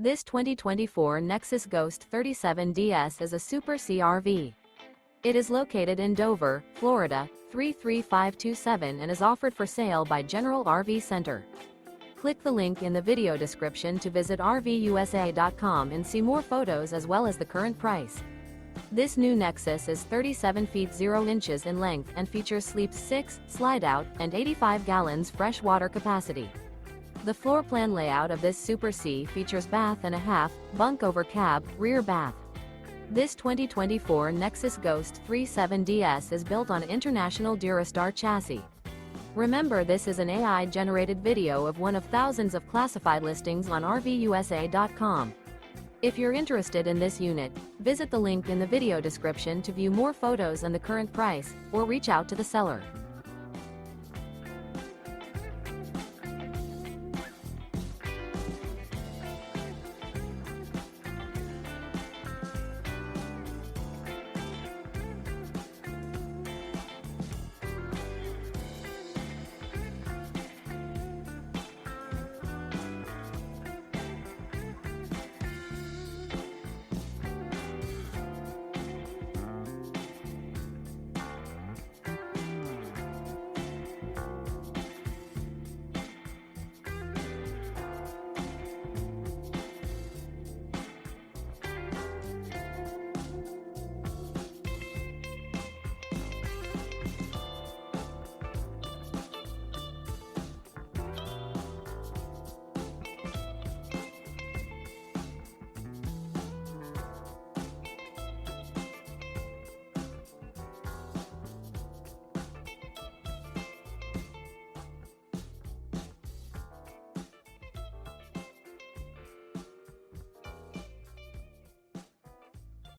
This 2024 Nexus Ghost 37DS is a Super C RV. It is located in Dover, Florida, 33527 and is offered for sale by General RV Center. Click the link in the video description to visit RVUSA.com and see more photos as well as the current price. This new Nexus is 37 feet 0 inches in length and features sleep 6, Slideout, and 85 gallons fresh water capacity. The floor plan layout of this Super C features bath and a half, bunk over cab, rear bath. This 2024 Nexus Ghost 37DS is built on International DuraStar chassis. Remember, this is an AI-generated video of one of thousands of classified listings on RVUSA.com. If you're interested in this unit, visit the link in the video description to view more photos and the current price, or reach out to the seller.